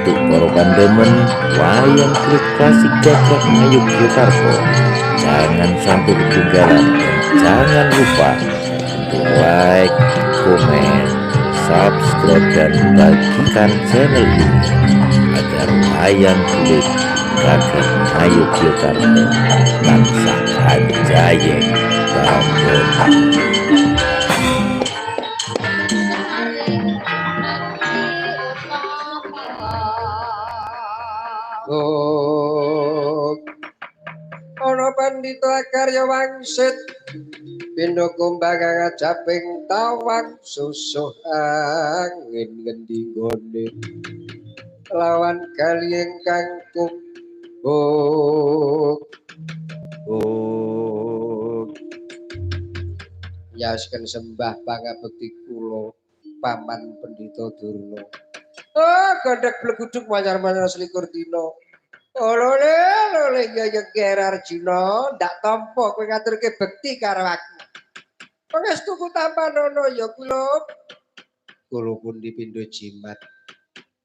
Untuk para pandemen wayang kulit klasik Gagak Ngayogyakarta, jangan sampai ketinggalan dan jangan lupa untuk like, komen, subscribe dan bagikan channel ini agar wayang kulit Gagak Ngayogyakarta tansah anjayeng babon. Ana pandhita karya wangsit pindha kumbang ngajaping tawang susuh angin ngendi nggone lawan kali ingkang kumbuk nyasken sembah pangabekti kula paman pendhita Durna. Gondhek bleguduk manyar-manyar selikur dina. Lole ya Ger Arjuna, ndak tampa kowe ngaturke bekti karo aku. Pangestuku tampanono ya kula. Kula pun dipindho jimat.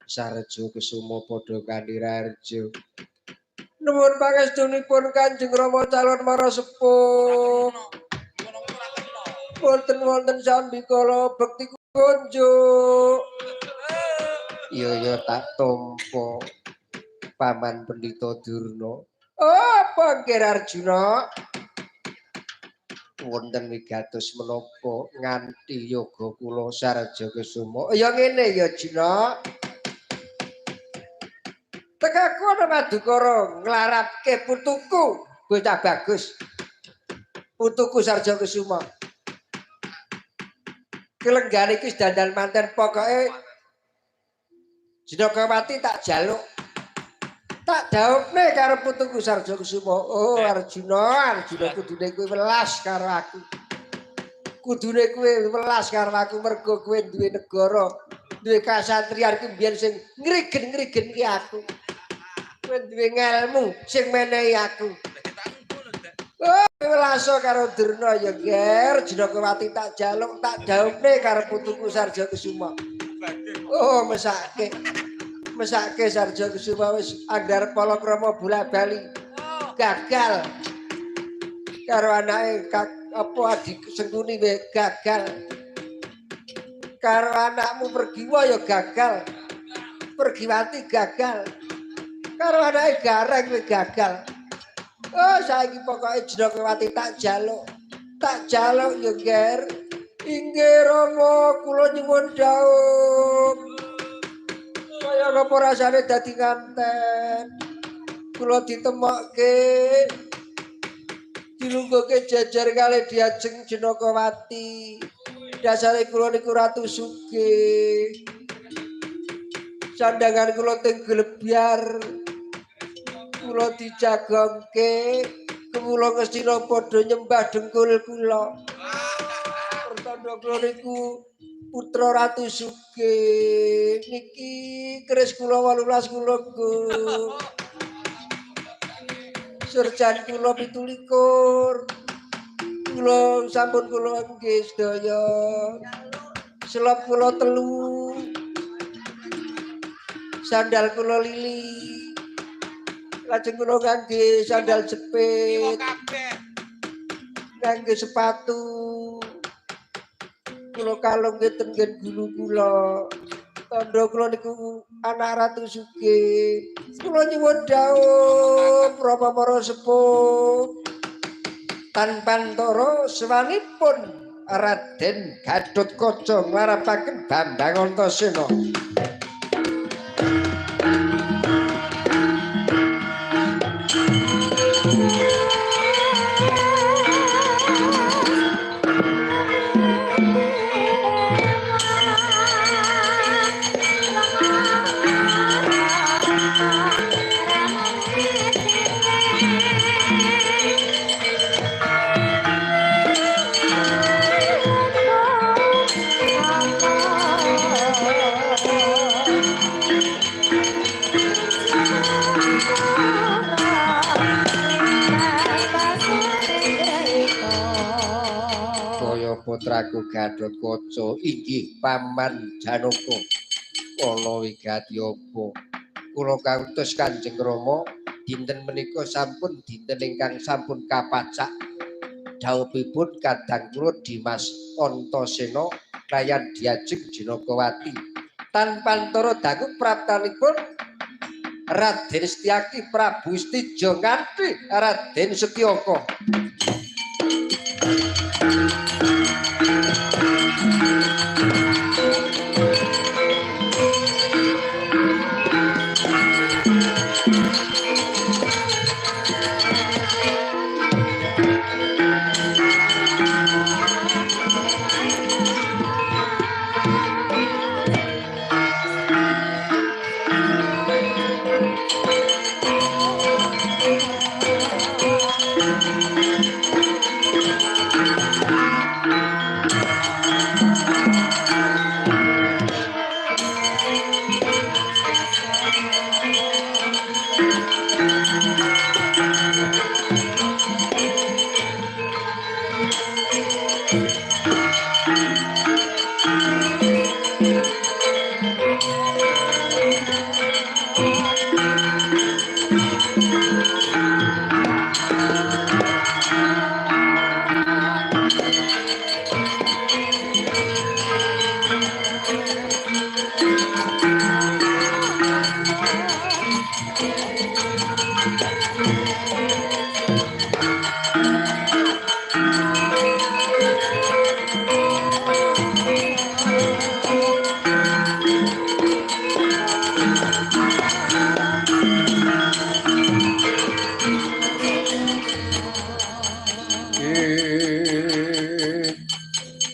Sarejo Kesuma padha kandirarjo. Nuwun pangestunipun Kanjeng Rama calon marasepuh. Wonten sambikala bekti kunjuk. Iya tak tampa. Paman Pendhita Durna. Apa Ger Arjuna? Wonten wigatos menapa nganti yoga kula Sarja Kesuma. Ya ngene ya Juna. Tekaku ana Madukara nglarapke putuku bocah bagus. Putuku Sarja Kesuma. Kelenggane iki dandal manten pokoke Jenakawati tak jaluk. Tak daupne karo putuku Sarja Kesuma. Oh Arjuna kudune kowe welas karo aku. Kudune kowe welas karo aku mergo kowe duwe negara, duwe kasatriyan ki mbiyen sing ngrigen-ngrigen ki aku. Kowe duwe ngelmu sing menehi aku. Oh welas karo Durna ya Ger, Jenakawati tak jaluk, tak daupne karo putuku Sarja Kesuma. Oh mesake Sarja Kesuma wis andhar palakrama bola-bali gagal karo anake apa adik Sengkuni gagal karo anakmu Pergiwa ya gagal Pergiwati gagal karo anake Gareng gagal. Oh saiki pokoke Jenakawati tak jaluk ya Ger. Inggih Rama kula nyuwun dhawuh. Kaya apa rasane dadi nganten. Kula ditemokke dilungguhke jajar kalih diajeng Jenakawati. Dasare kula niku ratu sugih. Sandangan kula teng Glebyar. Kula dijagongke, kula ngestina padha nyembah dengkul kula. Pertanda kula niku putra ratu sugih niki keris kula 18 kula nggo. Surjan kula 17. Kula sampun kula nggih sedaya. Selop kula 3. Sandal kula lili. Lajeng kula ngangge sandal jepit. Ngangge sepatu. Kula kalung ngeten ngen gulu kula. Tandha kula niku anak ratu sugih. Kula nyuwun dhawuh Rama Marasepuh. Tanpantara sawanipun Raden Gatotkaca nglarapaken Bambang Antasena. Putraku Gatotkaca inggih Paman Janaka. Kala wigati apa kula kautus Kanjeng Rama dinten menika sampun dinten ingkang sampun kapacak dawuhipun kadang kula Dimas Antasena kayan Diajeng Janakawati tanpantara dangu praptanipun Raden Setyaki Prabu Stijo nganti Raden Setyaka.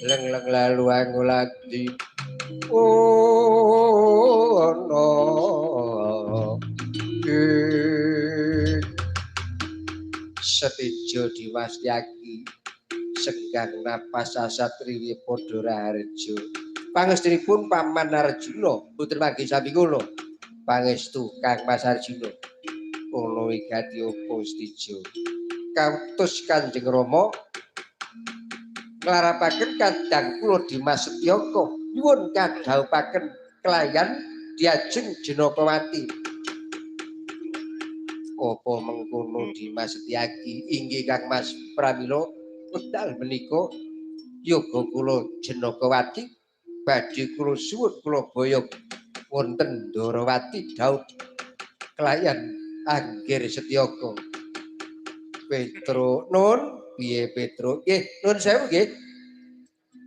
Leng-leng lalu angulati ono Setijo Dimas Setyaki senggang napas sasatriwi padha raharja pangestunipun Paman Arjuna putra panggih sami kula pangestu Kang Mas Arjuna kula wigati apa Setijo kautus Kanjeng Rama nglarapaken kadang kula Dimas Setyaka nyuwun kadhawuhaken kelayan Diajeng Janakawati. Apa mengkono Dimas Setyaki inggih Kang Mas pramila wekdal menika yoga kula Janakawati badhe kula suwun kula boyong wonten Ndarawati dawuh kelayan Anggir Setyaka. Petro nun piye Petro? Nggih, nuwun sewu nggih.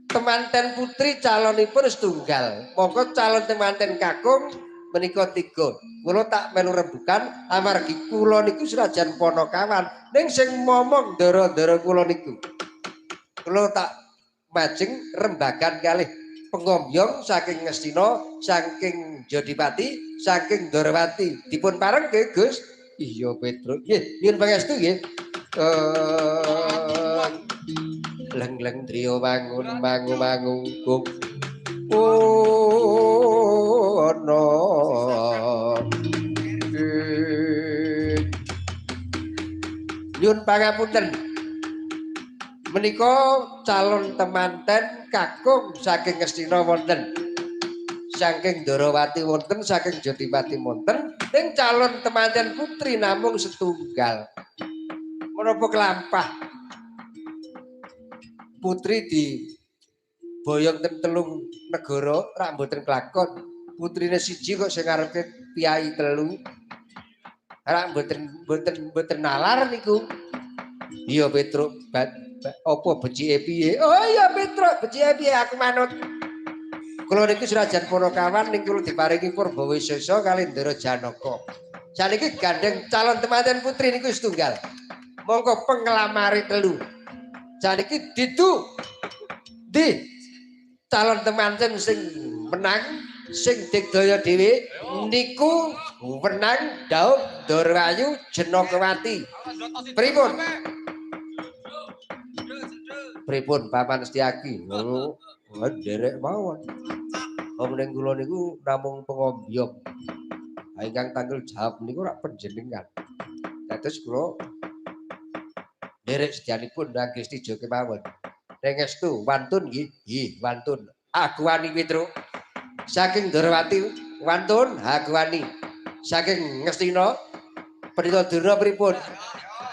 Temanten putri calonipun setunggal. Monggo calon temanten kakung menika 3. Kula tak melu rembugan amargi kula niku senajan ponokawan ning sing momong ndara-ndara kula niku. Kula tak majeng rembagan kalih pengombyong saking Ngastina, saking Jodipati, saking Ndarawati. Dipun pareng nggih, Gus? Iya, Petro. Nggih, nyuwun pangestu nggih. Leng-leng driya wangun mangu-mangu ono nyuwun pangapunten menika calon temanten kakung saking Ngastina wonten saking Ndarawati wonten saking Jodipati wonten ing calon temanten putri namung setunggal menapa kelampah putri di boyong ten telung negara rak mboten kelakon putrine siji kok sing ngarepe piyai telu rak mboten nalar niku iya Petro apa becike piye oh iya Petro becike piye aku manut kula niki senajan ponokawan ning kula diparingi purba wisesa kali Ndara Janaka saniki gandeng calon temanten putri niku setunggal monggo penglamari telu saniki ditu di calon temanten sing menang sing digdaya dhewe niku menang dawuh Ndarayu Janakawati pripun pripun Paman Setyaki oh nderek mawon omning kula niku namung pengombyong ingkang tanggung jawab niku rak panjenengan dados kula nderek sedyanipun nggih Stijo kemawon rengestu wantun nggih nggih wantun agwani Petro saking Ndarawati wantun agwani saking Ngastina Pritadurna pripun?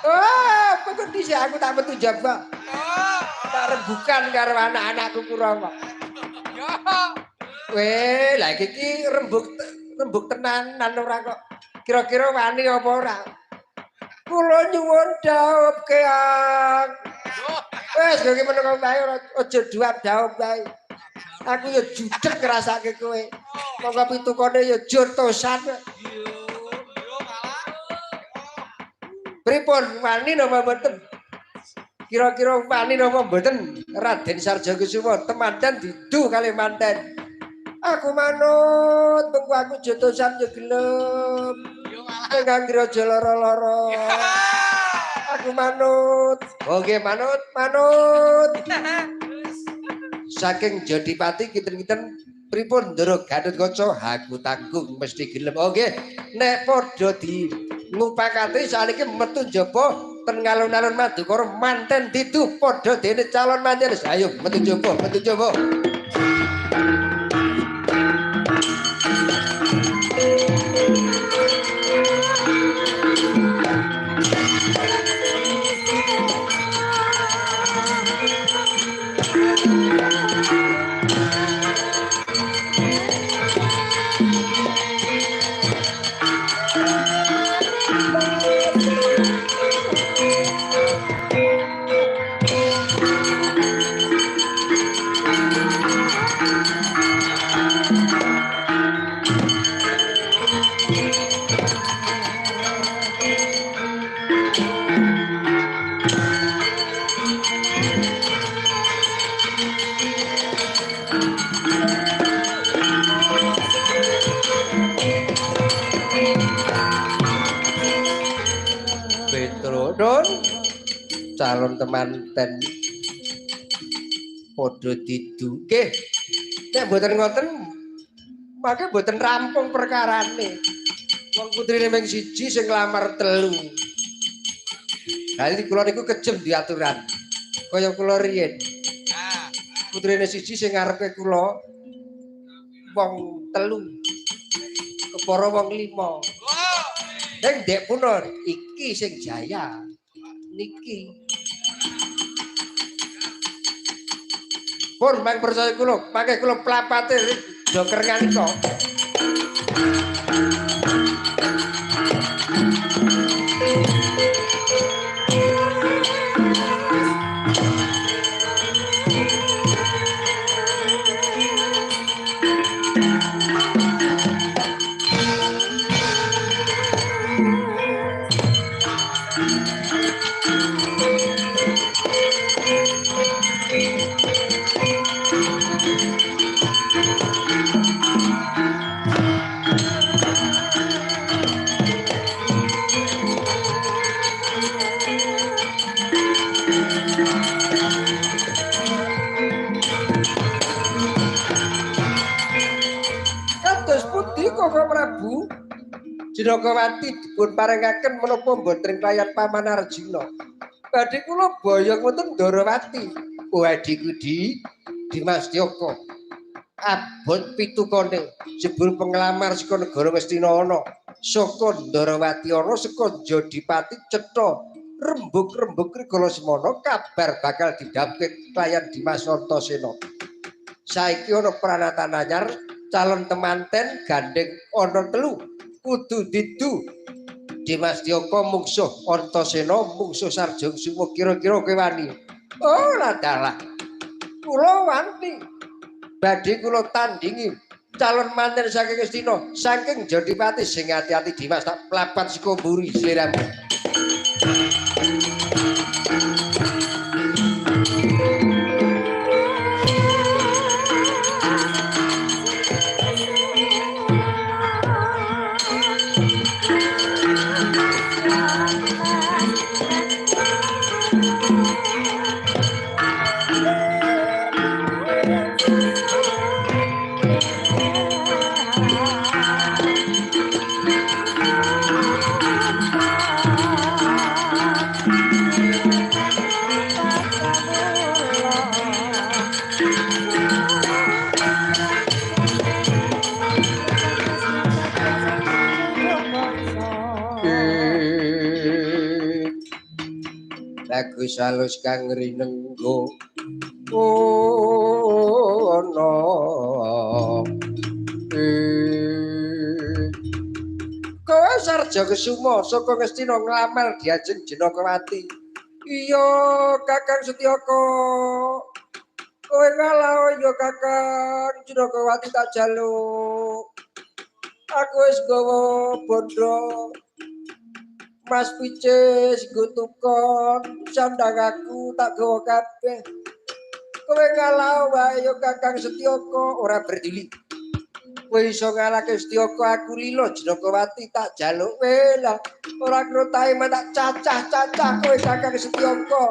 Oh, pokok dhisik aku tak metu jaba. Tak rembukan karo anak-anakku Kurawa. Yo. Weh, lah iki rembug tenanan ora kok. Kira-kira wani apa ora? Kula nyuwun dhawuh keang. Wes kok menawa bae aja dhuwap dhawuh bae. Aku ya judeg ngrasake kowe. Monggo pitukane ya jortosan. Pripun wani napa mboten? Kira-kira wani napa mboten Raden Sarjakusuma temanten didu kali manten. Aku manut mengko aku jotosan yo gelem. Enggang raja lara-lara. Aku manut. Oke manut. Saking Jodipati kinten-kinten pripun Ndara Gatotkaca aku tanggung mesti gelem. Oke nek padha di ngupakati saniki metu njaba ten ngalun-alun Madukara manten didu padha dene calon manten. Ayo metu njaba. Petrodon calon temanten padha didu. Nggih. Nek mboten ngoten mangke mboten rampung perkarane. Wong putrine mung siji sing nglamar telu. Lah iki kula niku kejem diaturan. Kaya kula riyen. Putrine siji sing ngarepe kula wong telu. Kepara wong 5. Ning ndek puna iki sing jaya. Niki. Pun mang percaya kula, mangke kula plapate doker nganika. Prabu Janakawati dipun paringaken menapa boten kelayan Paman Arjuna. Badhe kula boyong wonten Ndarawati. Adiku Dimas Tyaka. Abot pitukane jebul penglamar saka negara Ngastina ana. Saka Ndarawati ana saka Jodipati cetha rembug-rembug Krigala Semana kabar bakal didhapke kelayan Dimas Antasena. Saiki ana pranatan anyar calon temanten gandeng ana telu kudu didu Dimas Tyaka mungsuh Antasena mungsuh Sarjakusuma kira-kira kowe wani. Oh ladalah kula wani badhe kula tandingi calon manten saking Ngastina saking Jodipati sing ati-ati Dimas tak plapat saka mburi sliramu. lagu salus kang rinenggo ono kowe sarja kesuma saka Ngastina nglamar diajeng Jenakawati. Iya Kakang Setyaka. Kowe ngalah ya Kakang Jenakawati tak jaluk. Aku wis gawa bondo Mas Picis nggo tukon sandang aku tak gawa kabeh. Kowe ngalah wae ya Kakang Setyaka ora berdili. Kowe iso ngalahke Setyaka aku lilo Jenakawati tak jaluk wae lah. Ora krotahe tak cacah-cacah kowe Kakang Setyaka.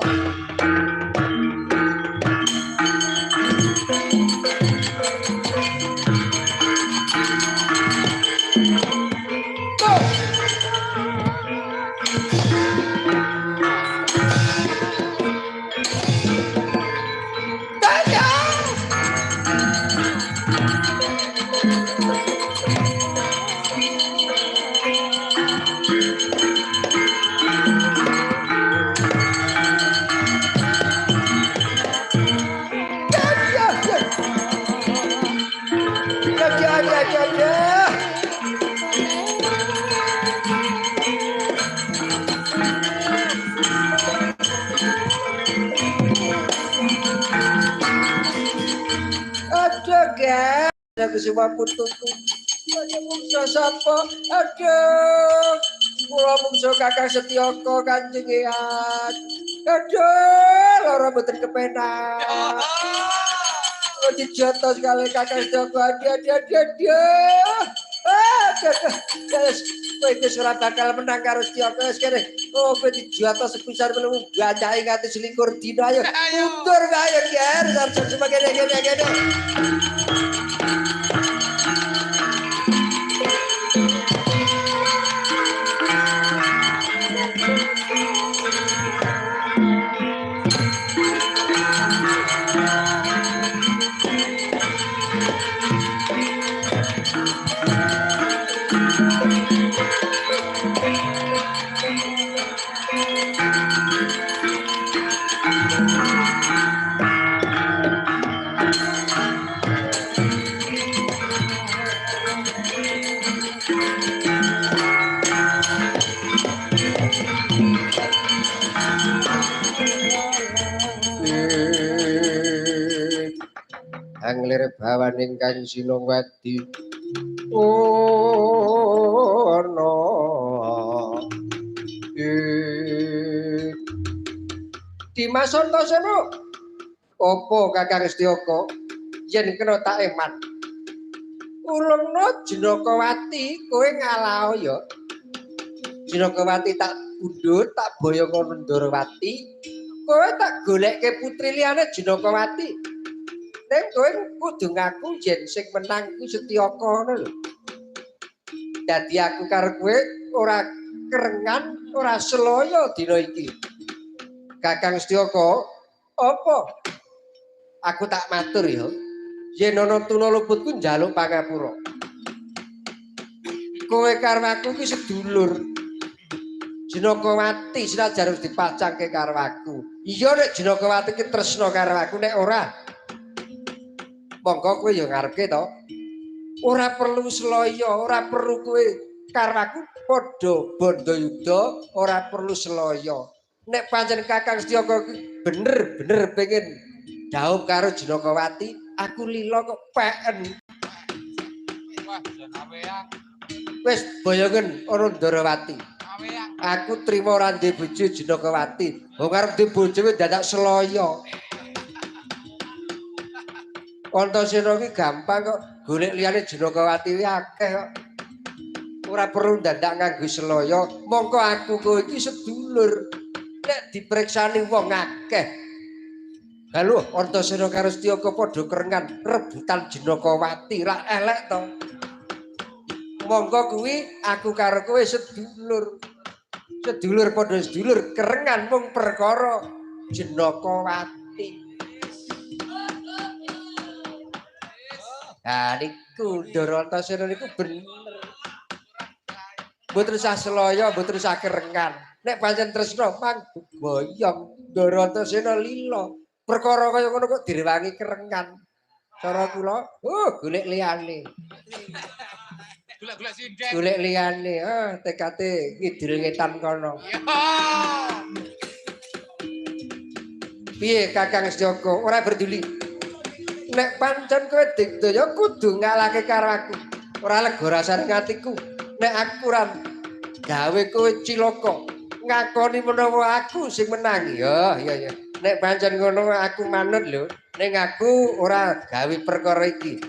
Aku semua putuku. Saya mungsa sapa? Aduh. Kula mungsa Kakang Setyaka Kanjeng Eyang. Aduh, lara mboten kepenak. Dijotos kali Kakang Setyaka. Aduh. Wes kowe ora bakal menang karo Setyaka wis kene. Oh, kowe dijotos sepisan melu ganjahe nganti selingkur dina ayo. Mundur kae ger, sareng semagene gene. Anglir bawaning Kang Sinowati ono Dimas Antasena apa Kakang Setyaka yen kena tak eman ulungna Jenakawati kowe ngalah ya Jenakawati tak undhut tak boyong ana Ndarawati kowe tak golekke putri liyane Jenakawati ning kowe kudu ngaku yen sing menang iku Setyaka ngono lho. Dadi aku karo kowe ora kerengan, ora selaya dina iki. Kakang Setyaka, apa? Aku tak matur ya. Yen ana tuna luputku njaluk pangapura. Kowe karo aku ki sedulur. Jenakawati senajan harus dipacangke karo aku. Iya nek Jenakawati ki tresna karo aku nek ora monggo kowe ya ngarepke to. Ora perlu selaya, ora perlu kowe karo aku padha Bandayuda, ora perlu selaya. Nek pancen Kakang Setyaka bener-bener pengen dhaup karo Jenakawati, aku lila kok peken. Wah, jan aweang. Wis boyongen ana Ndarawati. Aweang. Aku trima ora ndek bojo Jenakawati. Wong arep ndek bojo wis dadak selaya. Antasena iki gampang kok golek liyane Jenakawati iki akeh kok. Ora perlu dadak nganggo selaya, mongko aku kowe iki sedulur. Nek dipreksani wong akeh. Ha lho, Antasena karo Setyaka padha kerengan rebutan Jenakawati, ra elek to. Monggo kuwi aku karo kowe sedulur. Sedulur padha sedulur kerengan mung perkara Jenakawati. Nah niku Ndara Antasena niku bener. Mboten usah selaya, mboten usah kerengan. nek pancen tresna mangguk boyong Ndarantasena lila. Perkara kaya ngono kok direwangi kerengan. Cara kula, golek liyane. Golek-golek sindek. Golek liyane, tekate ngidul ngetan kono. Piye Kakang Joko, ora berduli. Nek pancen kowe digdaya kudu ngalahke karo aku. Ora lega rasane atiku. Nek aku ora gawe kowe cilaka, ngakoni menawa aku sing menang. Ya. Nek pancen ngono aku manut lho. Ning aku ora gawe perkara iki.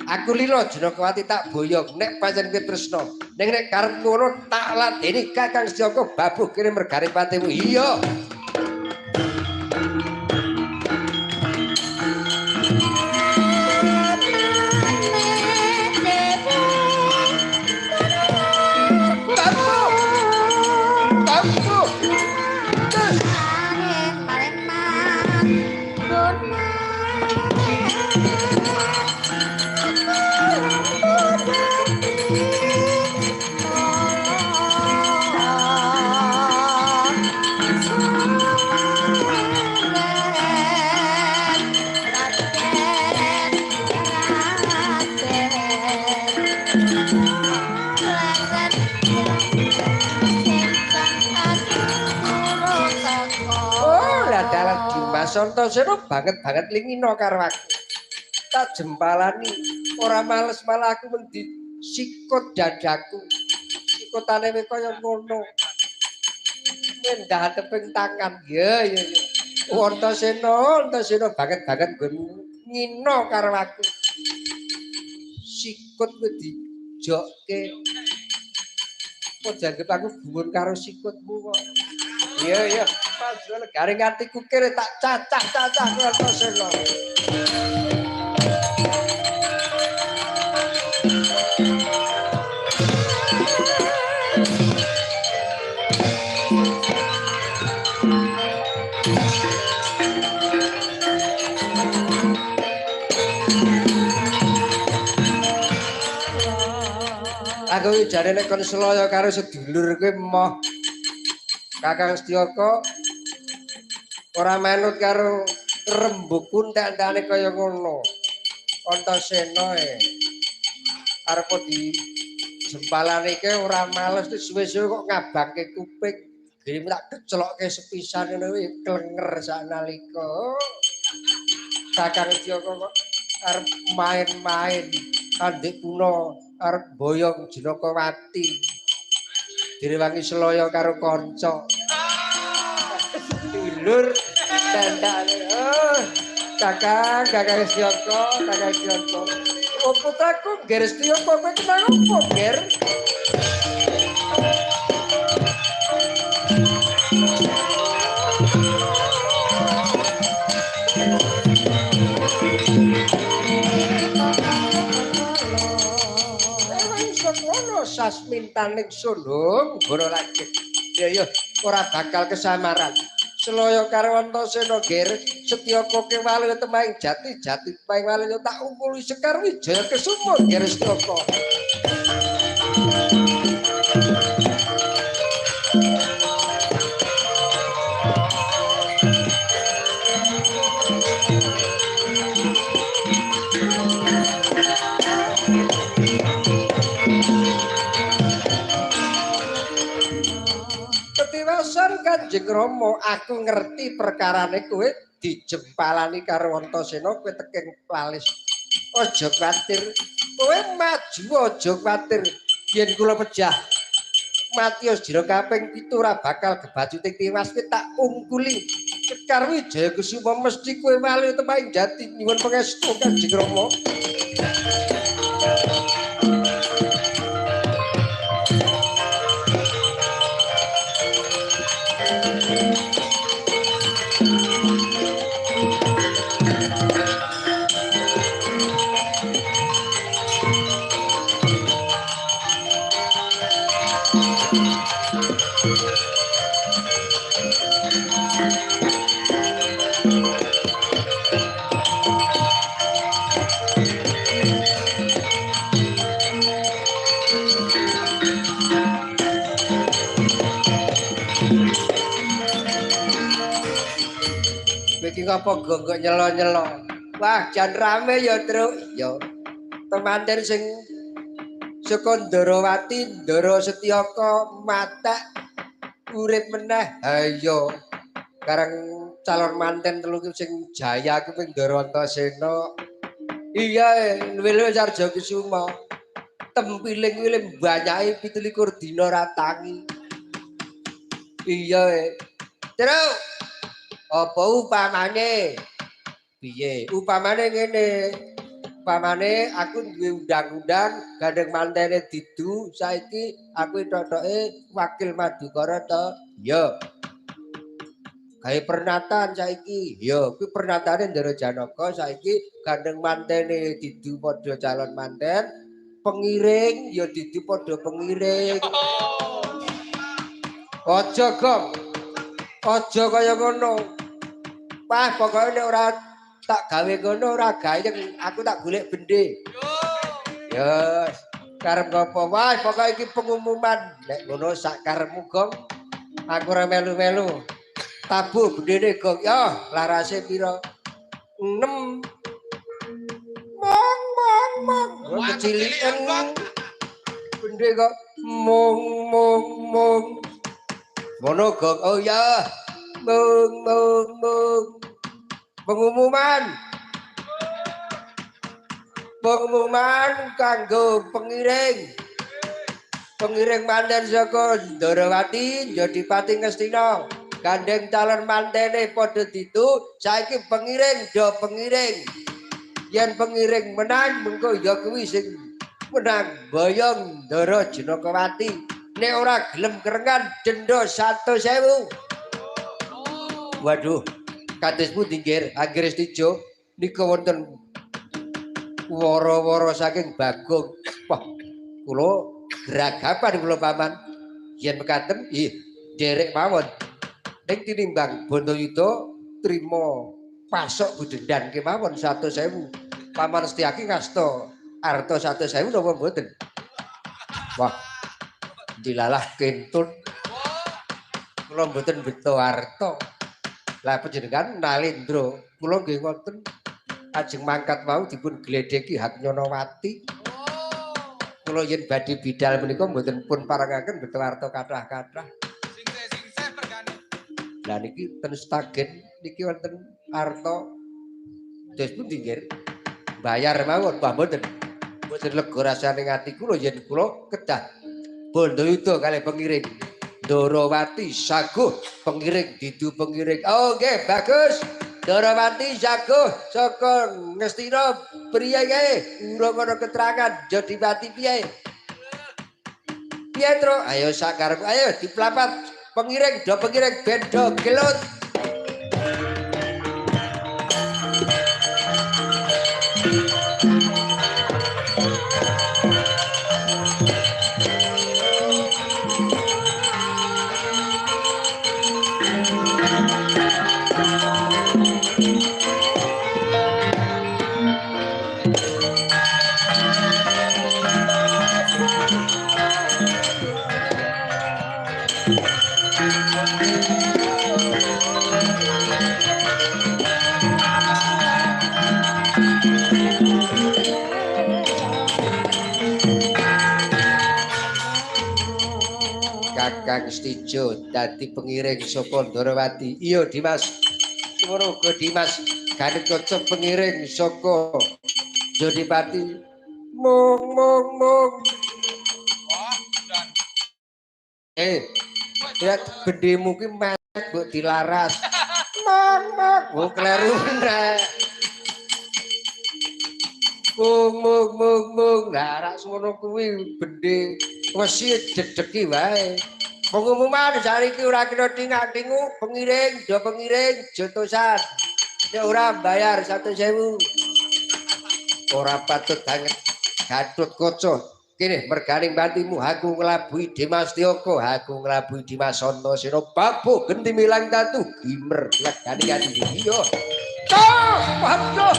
Aku lila Janakawati tak boyong nek pancen kowe tresna. Ning nek karep ngono tak ladeni Kakang Joko babuh kene mergane patimu. Iya. Antasena banget lingina karo aku. Tak jempalani, ora males malah aku mung disikut dadaku. Sikutane kaya ngono. Mendah teping tangan. Ya. Antasena banget ngina karo aku. Sikut kuwi dijokke. Kok janggep aku gumun karo sikutmu kok. Iya. Pas garing atiku kere tak cacah Antasena. Aku jarene kon selaya karo sedulur kowe moh Kakang Setyaka ora manut karo rembug kuntek-entekane kaya ngono. Antasena arep di jempalane iki ora males suwe-suwe kok ngabangke kuping. Dene tak keclokke sepisan ngono kuwi klenger sanalika. Kakang Setyaka kok arep main-main kandik kuna arep boyong Janakawati. Direwangi selaya karo kanca. Dulur dandane. Kakang Setyaka. Oh putraku, Ger Setyaka kowe kenal opo, Ger? Sasmintaning sundung gono lagi. Ya ora bakal kesamaran. Selaya karo Antasena Ger Setyaka kewali temaing jati temaing wali tak umpuli Sekar Wijaya Kesumur Ger Setyaka. Kanjeng Rama, aku ngerti perkarane kowe dijempalani karo Antasena kowe teking plalis. Aja kuwatir. Kowe maju aja kuwatir. Yen kula pejah Matius Jira kaping 7 ora bakal gebajuting tiwas kowe tak ungkuli. Sekar Wijaya Kusuma mesti kowe wali temaing jati nyuwun pangestu Kanjeng Rama. ngopo gonggok nyelo-nyelo. Wah, jan rame ya, Truk. Ya. Temanten sing saka Ndarawati, Ndara Setyaka matek urip meneh. Ha iya. Karang calon manten telu sing jaya kuwi Ndarantasena. Iya, luwih Sarja Kusuma. Tempiling kuwi banyake 17 dina ratangi. Iya, Truk. Apa upamane? Piye? Upamane ngene. Upamane aku duwe undang-undang gandeng mantene didu, saiki aku totoke wakil Madukara to. Iya. Gawe pernatan saiki. Ya, kuwi pernatane Ndara Janaka saiki gandeng mantene didu padha calon manten, pengiring ya didu padha pengiring. Aja, Gong. Aja kaya ngono. Wah, pokoke nek ora tak gawe ngono ora gayeng, aku tak golek bendhe. Yes. Karep ngopo? Wah, pokoke iki pengumuman. Nek ngono sak karepmu, Gong. Aku ora melu-melu. Tabuh bendene, Gong. Ya, larase pira? 6. Mong mong mong. Keciliken. Bendhe kok mong mong mong. Ngono, Gong. Oh ya. Mong mong mong. Pengumuman kanggo pengiring manten saka Ndarawati Jodipati Ngastina gandeng calon mantene padha ditu saiki pengiring yen pengiring menang mengko ya kuwi sing menang boyong Ndara Janakawati nek ora gelem kerengan denda 100.000. Waduh, kados pundi nggih Anggir Stijo nika wonten wara-wara saking Bagong. Wah, kula gragapan kula paman. Yen mekaten nggih derek mawon. Ning tinimbang Bantayuda trima pasok budendan kemawon 100.000. Paman Setyaki ngasta arta 100.000 napa mboten? Wah, dilalah kentut. Kula mboten beto arta. Lah panjenengan Nalendra, kula nggih ngoten. Ajeng mangkat wau dipun gledheki Hak Nyanawati. Kula yen badhe bidal menika mboten pun parengaken beto arta kathah-kathah. Sing pergane. Lah niki ten stagen niki wonten arta dos pundi nggih? Bayar mawon Pak mboten. Mboten lega rasane ati kula yen kula kedah Bantayuda kalih pengiring Ndarawati saguh pengiring didu pengiring. Oh nggih bagus. Ndarawati saguh saka Ngastina priye nggih? Urung ana keterangan Jodipati piye? Piye, Tru? Ayo sakarep ayo diplapat pengiring do pengiring ben do gelut. Kakang Stijo dadi pengiring saka Ndarawati. Iya Dimas. Ngono uga Dimas Ganetraca pengiring saka Jodipati. Mung mung mung. Wah, dan. Lihat bendemu ki mesek mbok dilaras. Mung mung. Oh kleru nek. Mung mung mung. Lah rak ngono kuwi bendhe wesi dedeki wae. Pengumuman saiki ora kena tingak-tingu pengiring do pengiring jotosan. Nek ora bayar 100.000. Ora patut banget Gatut Kaca. Kene merganing bantimu aku nglabui Dimas Tyaka, aku nglabui Dimas Antasena babu genti milang tatu gimer legane ati iya. Cah, waduh.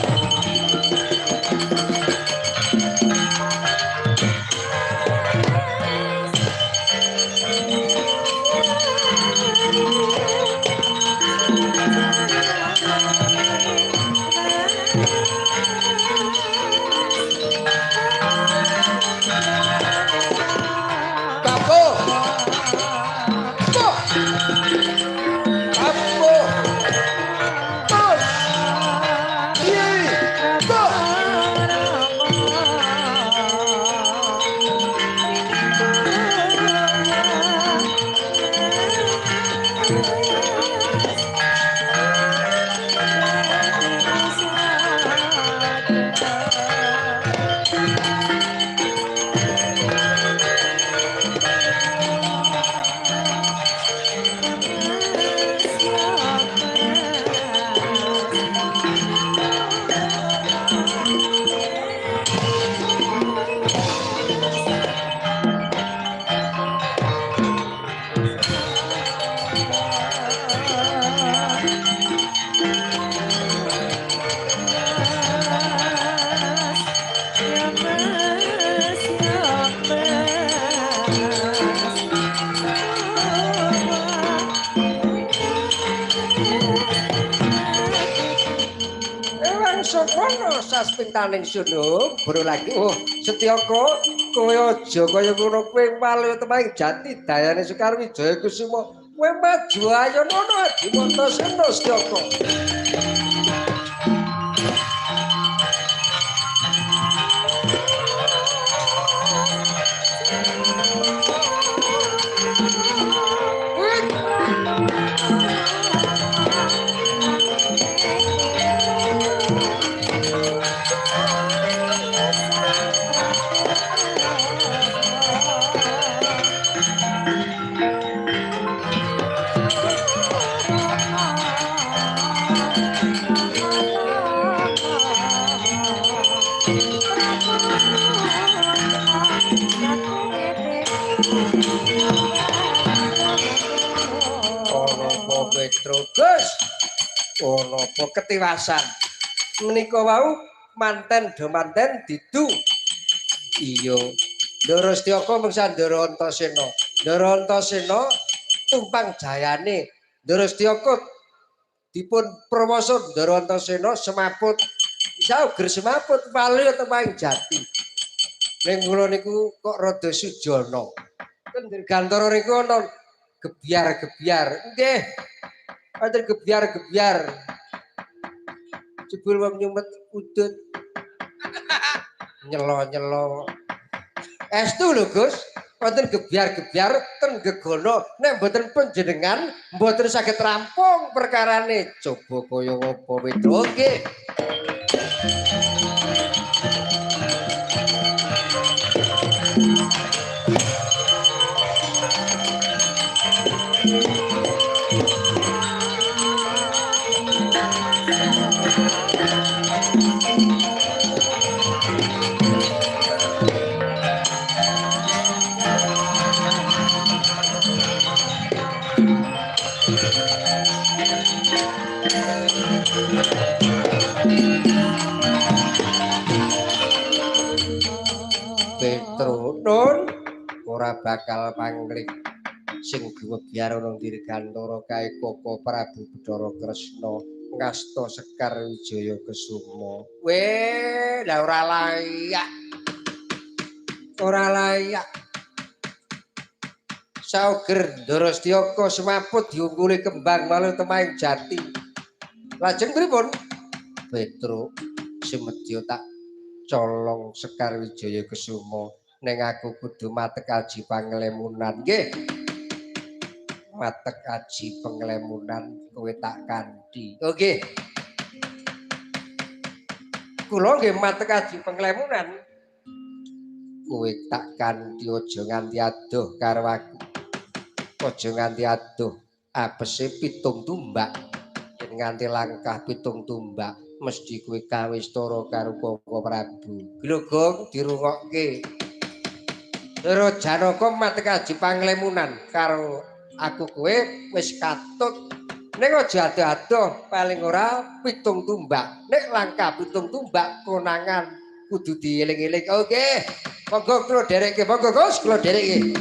saspintaning sono bro lagi Setyaka kowe aja kaya ngono kowe malu temaing jati dayane Sekar Wijaya Kusuma kowe maju ayo ngono Adimanta Sena Setyaka Petro Gus ono apa ketiwasan menika wau manten do manten didu iya Ndara Setyaka mengsa Ndara Antasena Ndara Antasena tumpang jayane Ndara Setyaka dipun promosi Ndara Antasena semaput sauger semaput wali temaing jati ning kula niku kok rada sujana ten gantara niku ana gebyar-gebyar nggih wonten gebyar-gebyar jebul wong nyumet udut nyelo-nyelo estu lho Gus wonten gebyar-gebyar ten gegono nek mboten panjenengan mboten saged rampung perkarane coba kaya apa Pedro nggih Petro nun ora bakal panglik sing gumebyar ana dirgantara kae Koko Prabu Bathara Kresna ngasta Sekar Wijaya Kusuma. Weh, lah ora layak. Ora layak. Sauger Ndara Setyaka semaput diungguli kembang malu temaing jati. Lajeng pripun? Petro semedya tak colong Sekar Wijaya Kusuma ning aku kudu matek aji panglemunan nggih matek aji panglemunan kowe tak kanthi nggih kula nggih matek aji panglemunan kowe tak kanthi aja nganti adoh karo aku aja nganti adoh apese 7 tumbak yen nganti langkah 7 tumbak mesti kowe kawistara karo Koko Prabu. Glogong dirungokke. Ndara Janaka matek aji panglemunan karo aku kowe wis katut. Ning aja ado-ado paling ora 7 tumbak. Nek langkah 7 tumbak konangan kudu dieling-eling. Oke. Monggo kula dherekke. Monggo Gus kula dherekke.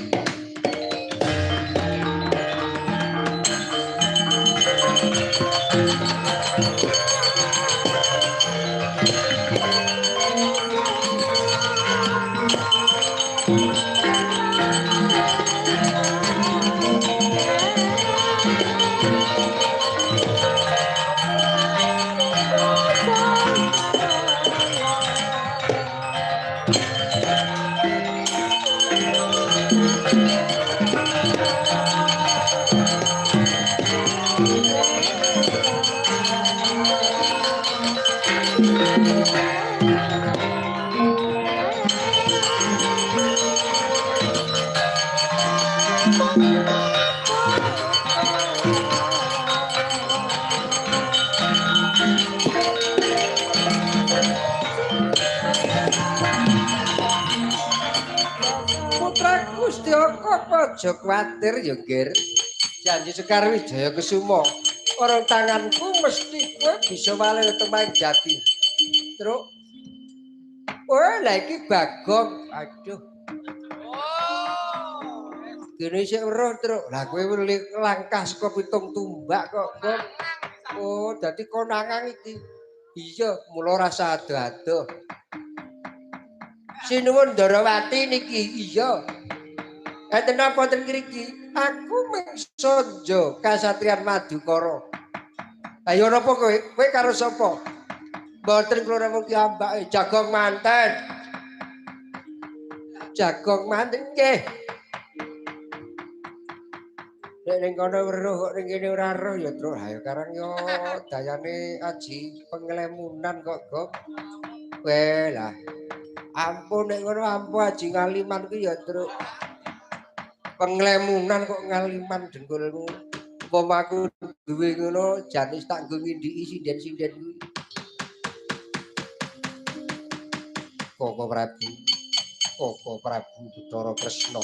Putraku Setyaka aja kuwatir ya, Gir. Janji Sekar Wijaya Kusuma. Orang tanganku mesti kowe bisa wale temaing jati. Truk. Oh, lah iki Bagong. Aduh. Dene sik weruh, Truk. Lah kowe langkah saka 7 tumbak kok, Gong. Oh, dadi konangan iki. Iya, mula rasa ado-ado. Sinuwun Ndarawati niki iya. Enten napa ten mriki? Aku mengsonjo kasatriyan Madukara. Ayo napa kowe? Kowe karo sapa? Mboten kula namung piyambake jagong manten. Jagong manten nggih. Nek ning kono weruh kok ning kene ora roh ya, Truk. Ayo karang yo dayane aji penglemunan kok, Gop. Weh lah. Ampun nek ngono ampun aji ngaliman ku ya, Truk. Penglemunan kok ngaliman dengkulmu. Umpama aku duwe ngono janis tak nggo ngindiki sinden-sinden kuwi. Koko Prabu. Koko Prabu Bathara Kresna.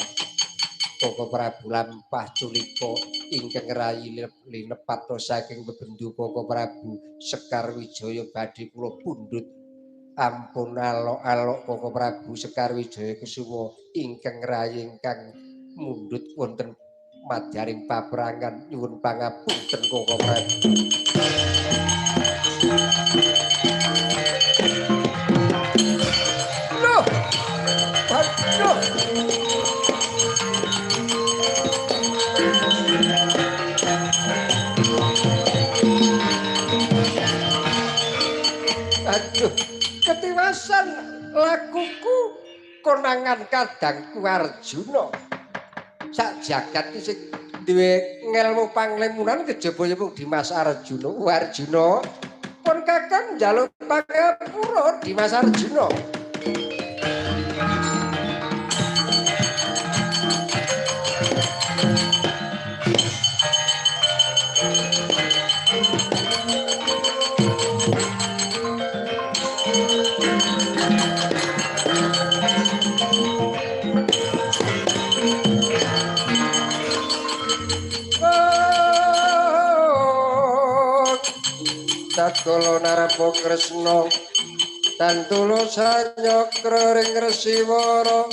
Koko Prabu lampah culika ingkang rayi linepat saking bebendu Koko Prabu Sekar Wijaya badhe kula pundhut. Ampun alok-alok Koko Prabu Sekar Wijaya Kusuma ingkang rayi ingkang mundhut wonten madyaring paprangan nyuwun pangapunten Koko Prabu. Loh. Aduh. Aduh, ketiwasan lakuku konangan kadangku Arjuna. Sak jagat iki sing duwe ngelmu panglemunan kejaba mung Dimas Arjuna. Arjuna pun kakang njaluk pangapura Dimas Arjuna. Tatkala Narapa Kresna tantula sanyakra ring Resiwara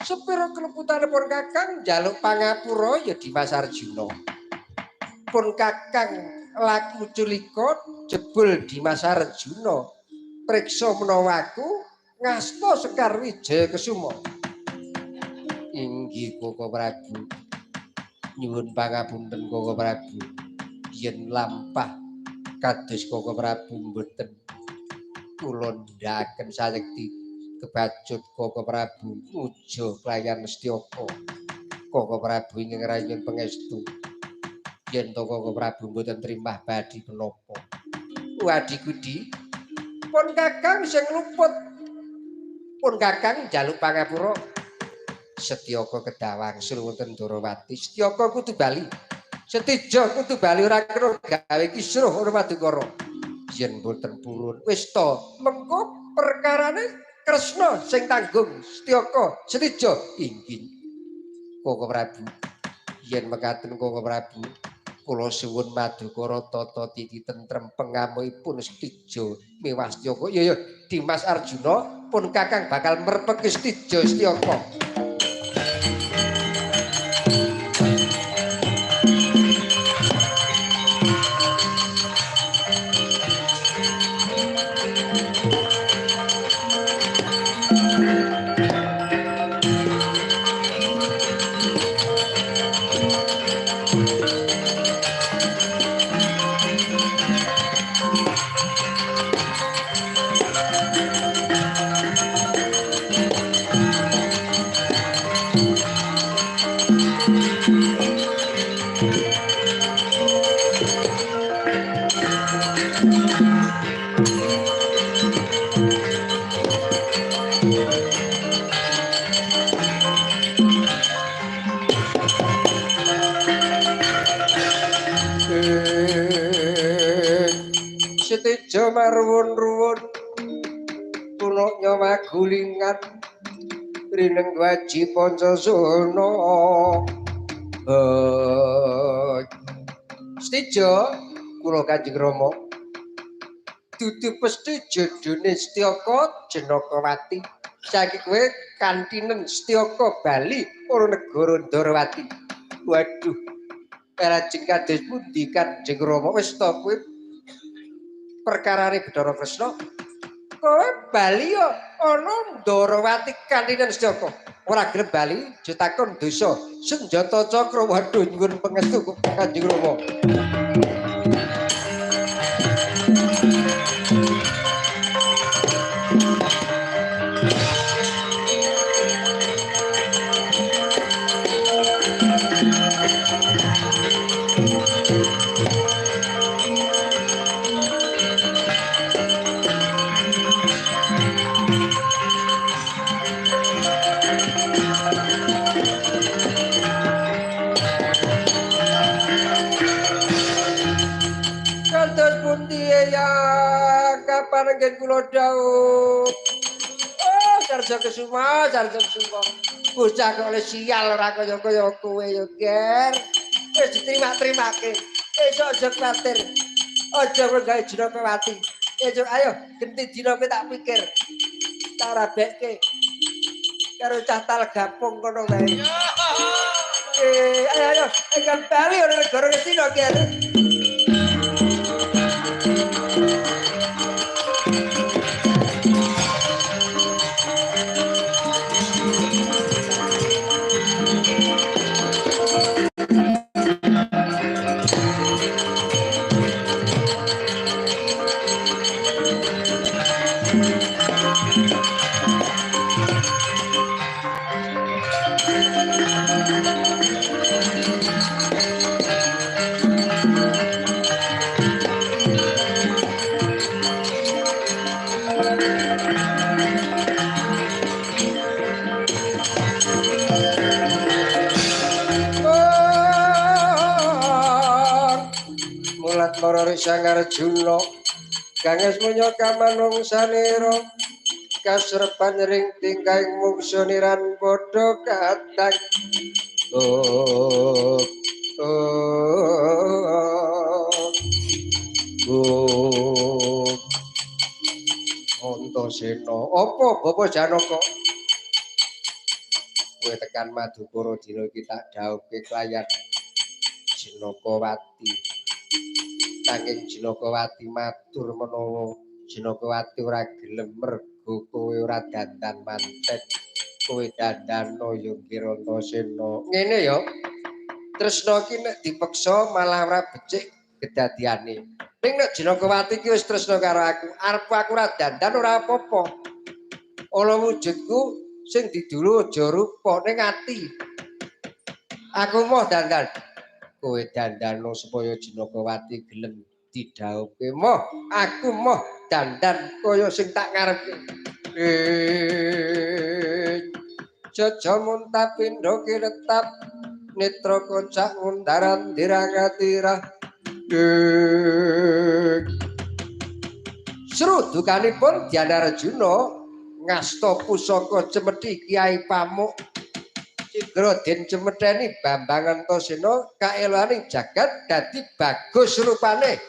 sepira kleputanipun Kakang njaluk pangapura ya Dimas Arjuna. Pun Kakang laku culika jebul Dimas Arjuna priksa menawa aku ngasta Sekar Wijaya Kusuma. Inggih Koko Prabu. Nyuwun pangapunten Koko Prabu. Yen lampah kados Koko Prabu mboten kula ndhaken sayekti kebacut Koko Prabu muja klayan Setyaka. Koko Prabu ingkang rayun pangestu. Yen to Koko Prabu mboten trimah badhe menapa. Wadi Kudi pun Kakang sing luput. Pun Kakang njaluk pangapura. Setyaka kedawang sul wonten Ndarawati. Setyaka kudu bali. Setija kudu bali ora kena gawe kisruh ora Madukara. Yen mboten purun wis to mengko perkarane Kresna sing tanggung. Setyaka setija inggih Koko Prabu. Yen mekaten Koko Prabu kula suwun Madukara tata titi tentrem pengamuhipun setija miwah Setyaka. Ya Dimas Arjuna pun Kakang bakal merpeki setija Setyaka. Setija marwun-ruwun tuluknya magulingan rineng waji Pancasona. Setija kula Kanjeng Rama dudu pesthi jodhone Setyaka Janakawati. Saiki kowe kantinen Setyaka Bali ora negara Ndarawati. Waduh. Kalajeng kados pundi Kanjeng Rama wis ta kowe perkarane Bathara Kresna? Kowe Bali yo ana Ndarawati kantinen Setyaka. Ora gelem Bali ditakon dosa Senjata Cakra. Waduh nyuwun pangestu Kanjeng Rama. Kapan ngen kula dawuh. Oh, Sarja Kesuma, Sarja Kesuma. Bocah kok oleh sial ora kaya kowe yo, Ger. Wis diterima-terimake. Esuk aja kuwatir. Aja gawe Jinokawati. Esuk ayo genti dina kowe tak pikir. Tak rabekke. Karo catal gapung kono wae. Ayo enggal bali ora negara Cina, Ger. Para Sang Arjuna kang esmunya kamanungsanira kasrepan ring tingkahing mungsuniran padha katang Antasena apa Bapak Janaka kowe tekan Madukara dina iki tak dhawuhke klayan Jinokawati nanging Jinokawati matur menawa Jinokawati ora gelem mergo kowe ora dandan manten kowe dandana ya kira Antasena ngene ya tresna iki nek dipeksa malah ora becik kedadiane ning nek Jinokawati iki wis tresna karo aku arep aku ora dandan ora apa-apa ana wujudku sing didulu aja rupa ning ati aku mau dandan kowe dandano supaya Jinokawati gelem didhawuhke moh aku moh dandan kaya sing tak ngarepe jaja muntah pindha kiretap netra kocak mundaran dirang-dirah srudukanipun Dyana Arjuna ngasta pusaka cemethhi Kyai Pamuk Sigraden cemetheni Bambang Antasena kaelohaning jagat dadi bagus rupane.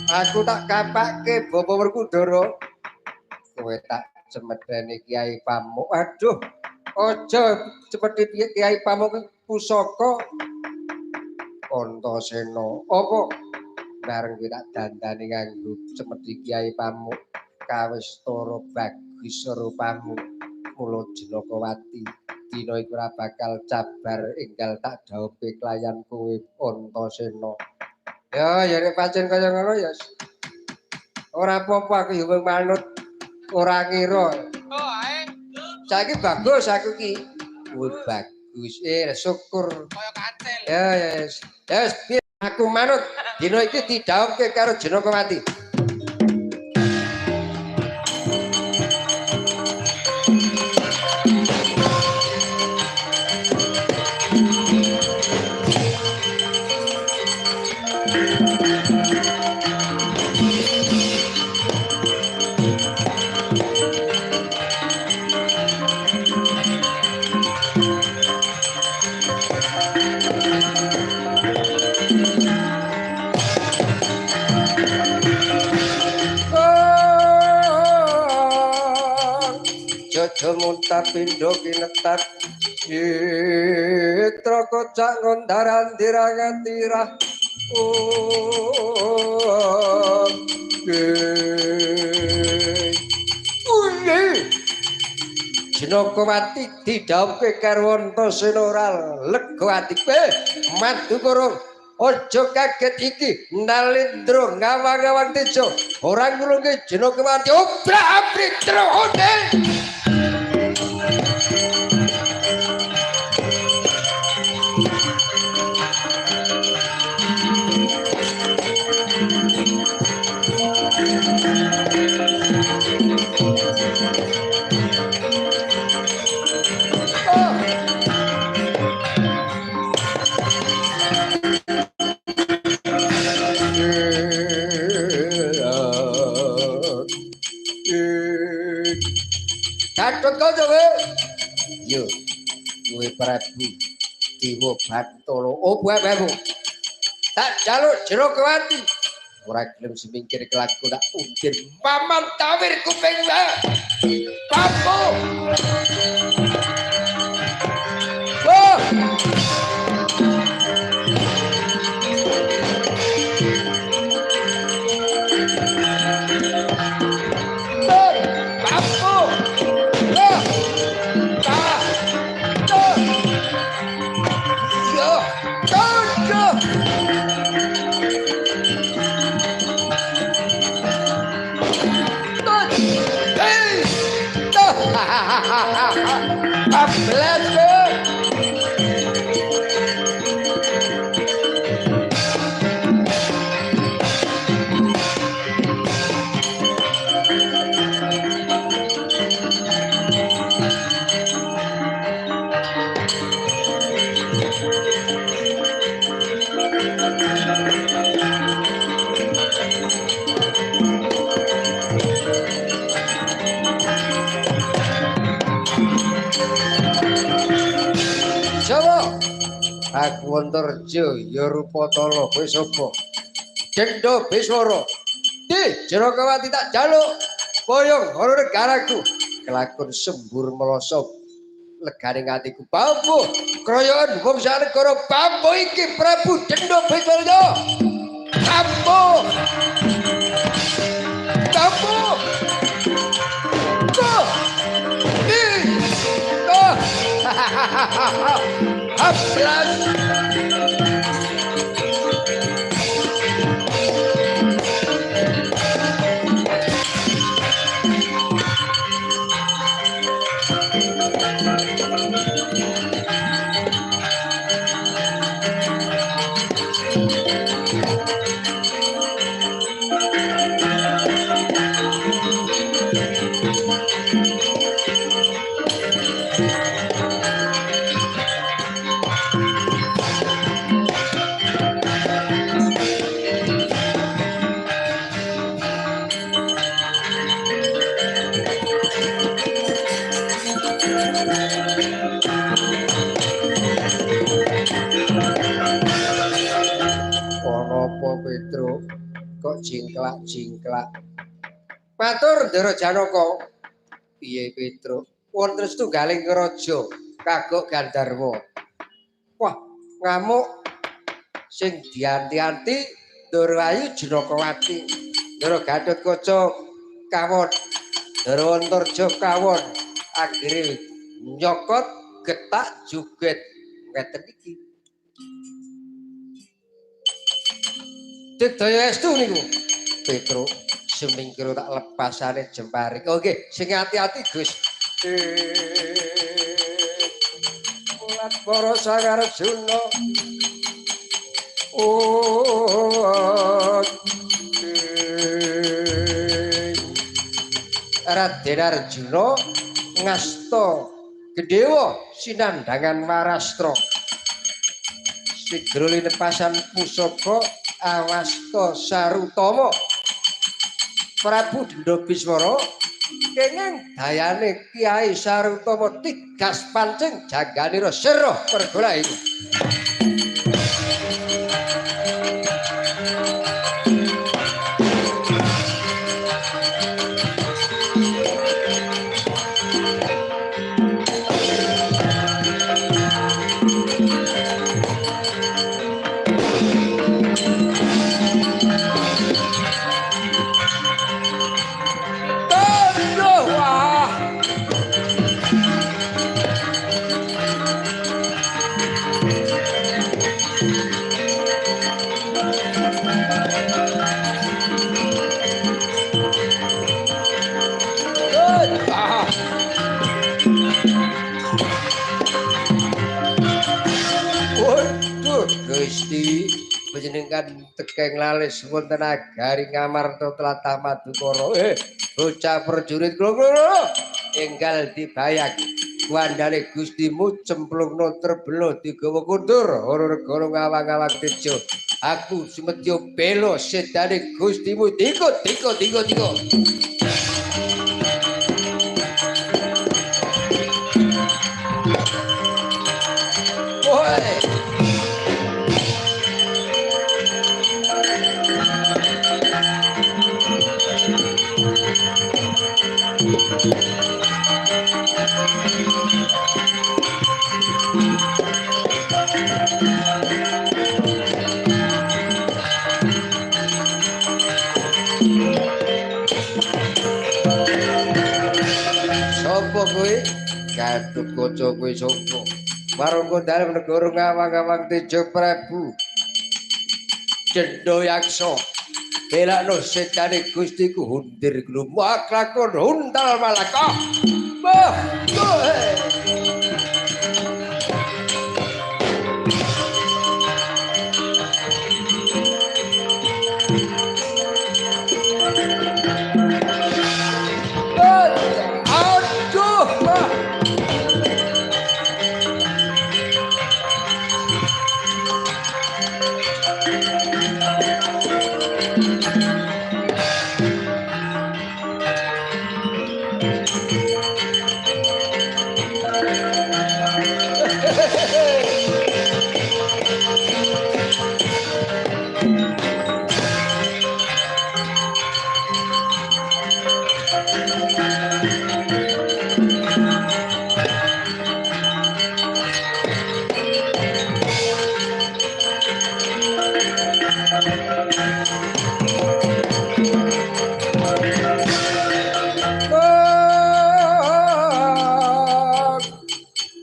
Aku tak kapake Bapak Werkudara. Kowe tak cemetheni Kyai Pamuk. Aduh, aja seperti Kyai Pamuk pusaka Antasena. Apa bareng kowe tak dandani nganggo cemethi Kyai Pamuk kawistara bagus rupamu. Mula Jinokawati dina iku ora bakal cabar enggal tak dhawuhke klayan kowe Antasena. Ya nek pancen kaya ngono ya. Ora apa-apa aku yo manut ora ngira. Oh, ae. Saiki bagus aku ki. Wih bagus. Syukur. Kaya kancil. Ya. Ya wis aku manut dina iki didhawuhke karo Jinokawati. munta pindho kinetat Itra kocak ngondaran dirang-tirah Jenokowati didhawuhke karo Antasena ora lega atiku madu kurung aja kaget iki Nalendra ngawang-awang tejo ora ngulungi Jenokowati obrak-abrik trone Gatot kanca kowe. Yo, kowe Prabu Dewa Batara. Oh, babamu. Tak jaluk Jenokowati. Ora gelem semingkir kelaku tak undin paman tawir kuping wae. Papu. Oh. Aku Antarja ya Rupatala kowe sapa? Dendra Biswara. Di Jenokowati tak jaluk boyong ora negaraku. Kelakon sembur melasa legane atiku. Bambu kroyoan wong sanegara bambu iki Prabu Dendra Biswara. Bambu. Bambu. Go. Di. Go. Ablas. Petro kok jingklak-jingklak. Matur Ndara Janaka. Piye Petro? Wonten setunggaling raja kagok Gandharwa. Wah, ngamuk sing dianti-anti Ndara Ayu Jenokowati. Ndara Gatotkaca kawon. Ndara Antarja kawon. Akhire nyokot getak juget ngeten iki. Daya estu niku. Petro semingkir tak lepasane jempari. Oke, sing ati-ati Gus. Mulat para Sangarjuna. Raden Arjuna ngasta Gedhewa sinandhangan Warastra. Sigra linepasan pusaka awasta Sarutama. Prabu Dendra Biswara kenging dayane Kyai Sarutama tigas pancing jangganira sira pergola iku. Gusti panjenengan tekeng lalis wonten agaring ngamarta tlatah Madukara. Bocah prajurit kula enggal dibayang. Wandane Gustimu cemplungna trebelo digawa kundur ora negara ngawang-awang tejo. Aku sumedya bela sedane Gustimu diko. Woi. Sopo kowe? Gatotkaca kowe sopo? Warungku dalem negara ngawang-awang Tejo Prabu. Cendha yaksa. Belakno sedane Gustiku hundir glumak lakon huntal malaka. Bah,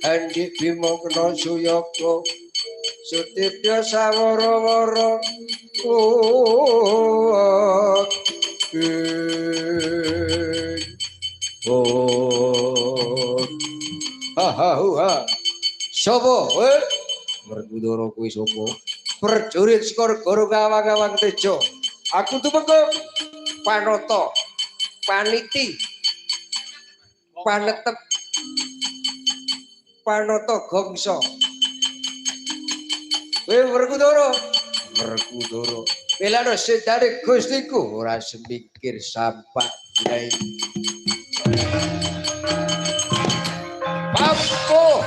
Andi Bima kena Suyaka Sutipya sawara-wara Sapa? Werkudara kuwi sapa? Prajurit saka negara ngawang-awang Tejo. Aku tumeka Panata, Paniti, Panetep, Panata Gongsa. Werkudara. Belana sedane Gustiku ora semikir sampak Kyai. Pampo.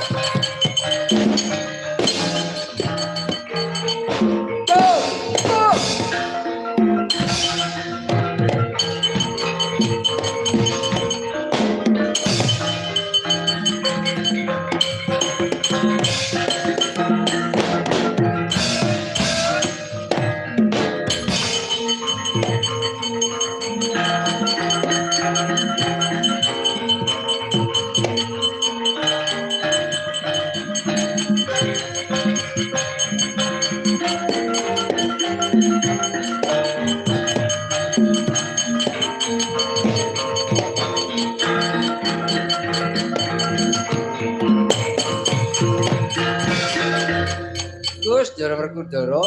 Jara Werkudara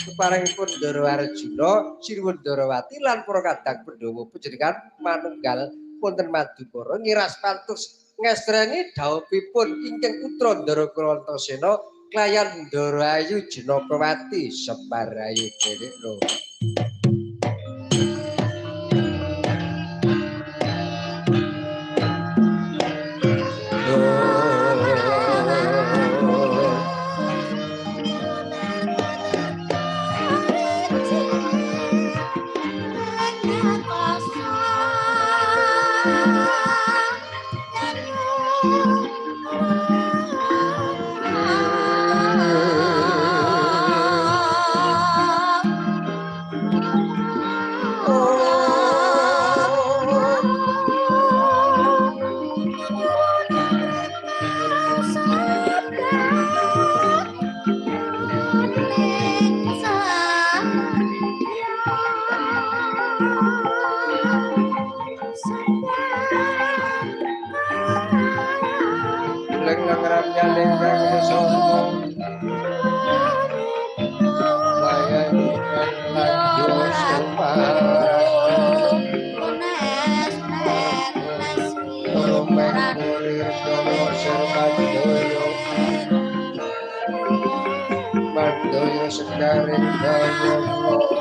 keparengipun Ndara Arjuna Sinuwun Ndarawati lan para kadang Pandhawa panjenengan manunggal wonten Madukara ngiras pantus ngestreni dhawuhipun ingkang putra Ndara Krantasena klayan Ndara Ayu Jenakawati Semar Ayu Derekno. daya sekaring daya ngopi.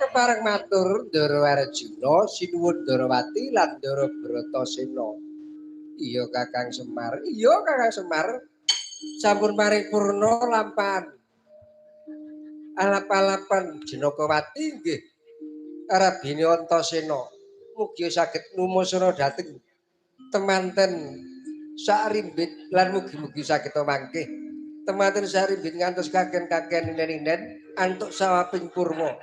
Kepareng matur Ndara Arjuna sinuwun Ndarawati lan Ndara Bratasena. Iya Kakang Semar, iya Kakang Semar. Sampun paripurna lampahan alap-alapan Jenakawati nggih. Arabine Antasena. Mugi saged numusana dhateng temanten sakrimbit lan mugi-mugi saged mangke. Temanten sakrimbit ngantos kaken-kaken inden-inden antuk sawaping purwa.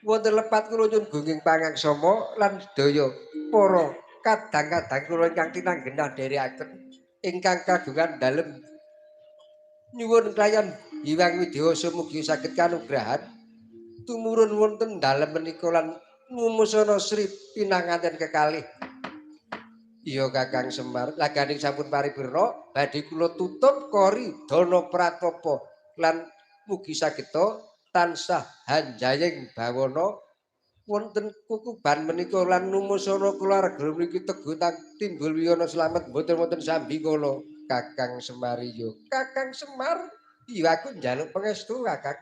Wonten lepat kula nyuwun gungging pangaksama lan sedaya para kadang-kadang kula ingkang kinanggenah dherekaken ingkang kagungan dalem nyuwun klayan Hyang Widiwasa mugi saged kanugrahan tumurun wonten dalem menika lan ngumusana Sri pinanganten kekalih. Iya Kakang Semar, laganing sampun paripurna badhe kula tutup kori dana pratapa lan mugi sageta tansah hanjayeng bawana wonten kukuban menika lan numusana keluarga mriki teguh timbul wiyana slamet mboten wonten sambi kala Kakang Semar iya. Kakang Semar, iya aku njaluk pangestu Kakang.